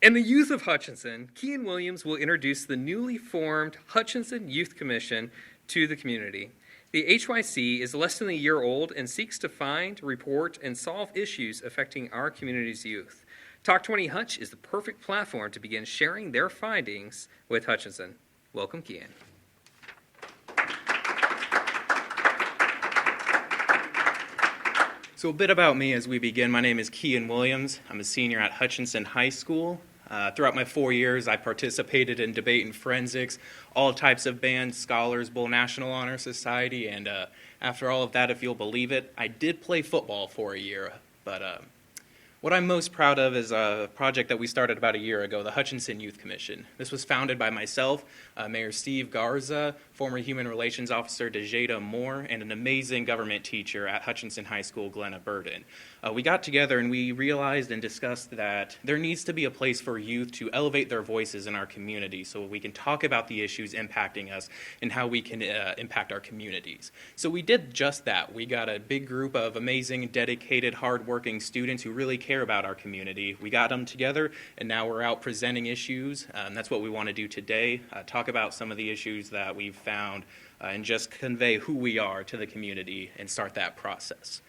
And the Youth of Hutchinson, Kian Williams will introduce the newly formed Hutchinson Youth Commission to the community. The HYC is less than a year old and seeks to find, report, and solve issues affecting our community's youth. Talk20 Hutch is the perfect platform to begin sharing their findings with Hutchinson. Welcome, Kian. So a bit about me as we begin. My name is Kian Williams. I'm a senior at Hutchinson High School. Throughout my 4 years, I participated in debate and forensics, all types of bands, Scholars Bowl, National Honor Society, and after all of that, if you'll believe it, I did play football for a year. But what I'm most proud of is a project that we started about a year ago, the Hutchinson Youth Commission. This was founded by myself, Mayor Steve Garza, former Human Relations Officer DeJada Moore, and an amazing government teacher at Hutchinson High School, Glenna Burden. We got together and we realized and discussed that there needs to be a place for youth to elevate their voices in our community so we can talk about the issues impacting us and how we can impact our communities. So we did just that. We got a big group of amazing, dedicated, hardworking students who really care about our community. We got them together and now we're out presenting issues. That's what we want to do today, talk about some of the issues that we've found and just convey who we are to the community and start that process.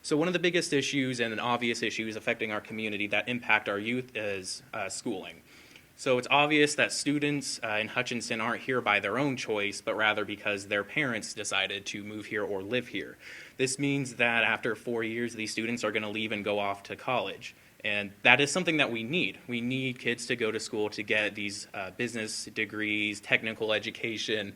So one of the biggest issues and obvious issues affecting our community that impact our youth is schooling. So it's obvious that students in Hutchinson aren't here by their own choice, but rather because their parents decided to move here or live here. This means that after 4 years, these students are going to leave and go off to college. And that is something that we need. We need kids to go to school to get these business degrees, technical education,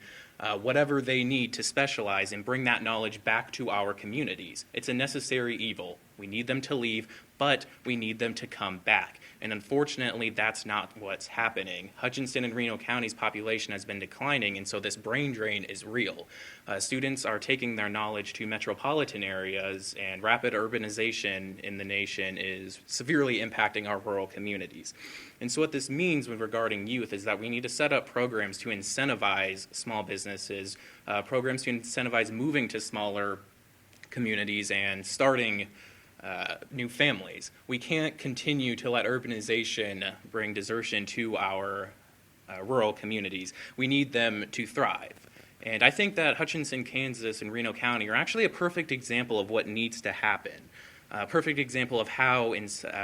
whatever they need to specialize and bring that knowledge back to our communities. It's a necessary evil. We need them to leave, but we need them to come back. And unfortunately, that's not what's happening. Hutchinson and Reno County's population has been declining, and so this brain drain is real. Students are taking their knowledge to metropolitan areas, and rapid urbanization in the nation is severely impacting our rural communities. And so what this means with regarding youth is that we need to set up programs to incentivize small businesses, programs to incentivize moving to smaller communities and starting new families. We can't continue to let urbanization bring desertion to our rural communities. We need them to thrive. And I think that Hutchinson, Kansas, and Reno County are actually a perfect example of what needs to happen. A perfect example of how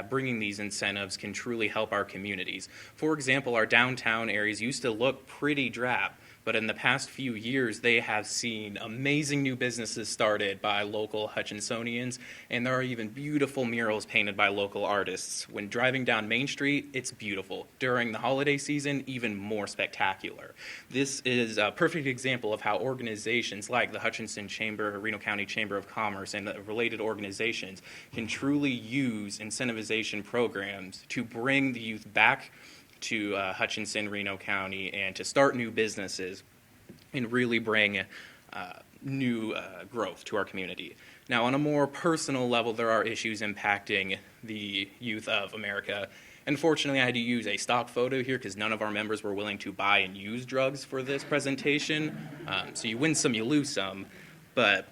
bringing these incentives can truly help our communities. For example, our downtown areas used to look pretty drab, but in the past few years, they have seen amazing new businesses started by local Hutchinsonians, and there are even beautiful murals painted by local artists. When driving down Main Street, it's beautiful. During the holiday season, even more spectacular. This is a perfect example of how organizations like the Hutchinson Chamber, Reno County Chamber of Commerce, and the related organizations can truly use incentivization programs to bring the youth back to Hutchinson, Reno County, and to start new businesses and really bring new growth to our community. Now, on a more personal level, there are issues impacting the youth of America. Unfortunately, I had to use a stock photo here because none of our members were willing to buy and use drugs for this presentation. So you win some, you lose some. But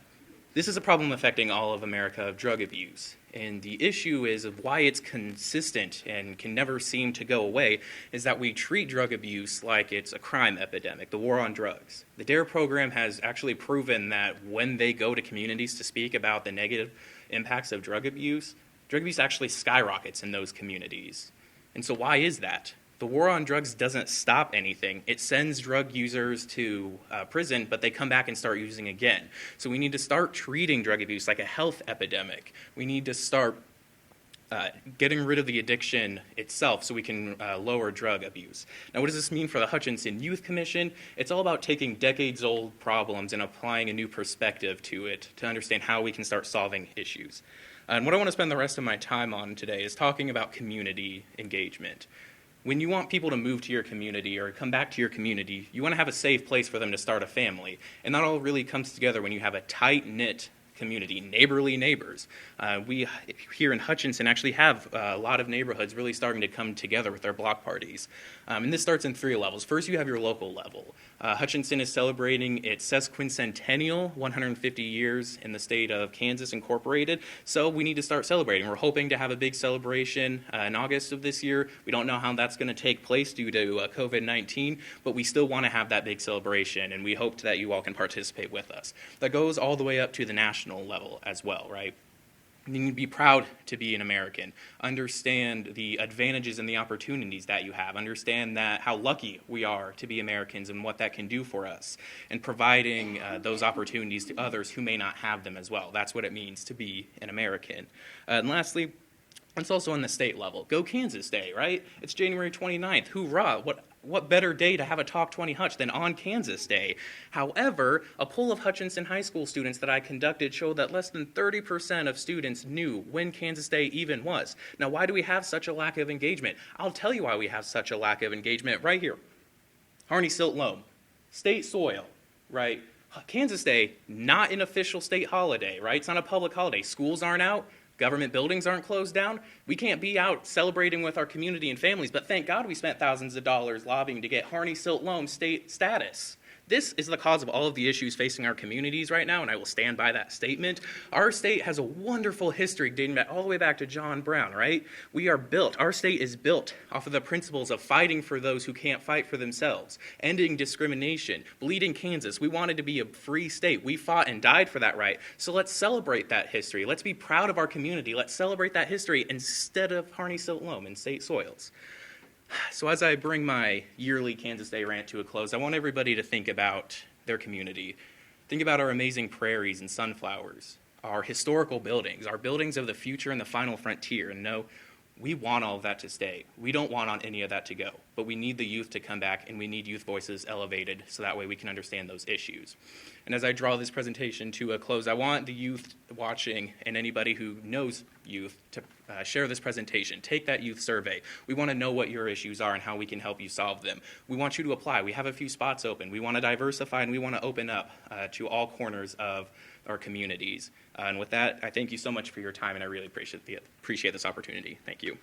this is a problem affecting all of America of drug abuse. And the issue is of why it's consistent and can never seem to go away is that we treat drug abuse like it's a crime epidemic, the war on drugs. The DARE program has actually proven that when they go to communities to speak about the negative impacts of drug abuse actually skyrockets in those communities. And so why is that? The war on drugs doesn't stop anything. It sends drug users to prison, but they come back and start using again. So we need to start treating drug abuse like a health epidemic. We need to start getting rid of the addiction itself so we can lower drug abuse. Now, what does this mean for the Hutchinson Youth Commission? It's all about taking decades-old problems and applying a new perspective to it to understand how we can start solving issues. And what I want to spend the rest of my time on today is talking about community engagement. When you want people to move to your community or come back to your community, you want to have a safe place for them to start a family. And that all really comes together when you have a tight-knit community, neighborly neighbors. We here in Hutchinson actually have a lot of neighborhoods really starting to come together with their block parties. And this starts in 3 levels. First, you have your local level. Hutchinson is celebrating its sesquicentennial, 150 years in the state of Kansas Incorporated, so we need to start celebrating. We're hoping to have a big celebration in August of this year. We don't know how that's going to take place due to COVID-19, but we still want to have that big celebration, and we hope that you all can participate with us. That goes all the way up to the national level as well, right? You need to be proud to be an American. Understand the advantages and the opportunities that you have. Understand that how lucky we are to be Americans and what that can do for us. And providing those opportunities to others who may not have them as well. That's what it means to be an American. And lastly, it's also on the state level. Go Kansas Day, right? It's January 29th. Hoorah! What better day to have a Talk20 Hutch than on Kansas Day? However, a poll of Hutchinson High School students that I conducted showed that less than 30% of students knew when Kansas Day even was. Now, why do we have such a lack of engagement? I'll tell you why we have such a lack of engagement right here. Harney Silt Loam, state soil, right? Kansas Day, not an official state holiday, right? It's not a public holiday. Schools aren't out. Government buildings aren't closed down. We can't be out celebrating with our community and families, but thank God we spent thousands of dollars lobbying to get Harney Silt Loam state status. This is the cause of all of the issues facing our communities right now, and I will stand by that statement. Our state has a wonderful history dating back all the way back to John Brown, right? Our state is built off of the principles of fighting for those who can't fight for themselves, ending discrimination, bleeding Kansas. We wanted to be a free state. We fought and died for that right. So let's celebrate that history. Let's be proud of our community. Let's celebrate that history instead of Harney Silt Loam and state soils. So as I bring my yearly Kansas Day rant to a close, I want everybody to think about their community. Think about our amazing prairies and sunflowers, our historical buildings, our buildings of the future and the final frontier. And no, we want all of that to stay. We don't want any of that to go. But we need the youth to come back, and we need youth voices elevated so that way we can understand those issues. And as I draw this presentation to a close, I want the youth watching and anybody who knows youth to share this presentation. Take that youth survey. We want to know what your issues are and how we can help you solve them. We want you to apply. We have a few spots open. We want to diversify, and we want to open up to all corners of our communities. And with that, I thank you so much for your time, and I really appreciate this opportunity. Thank you.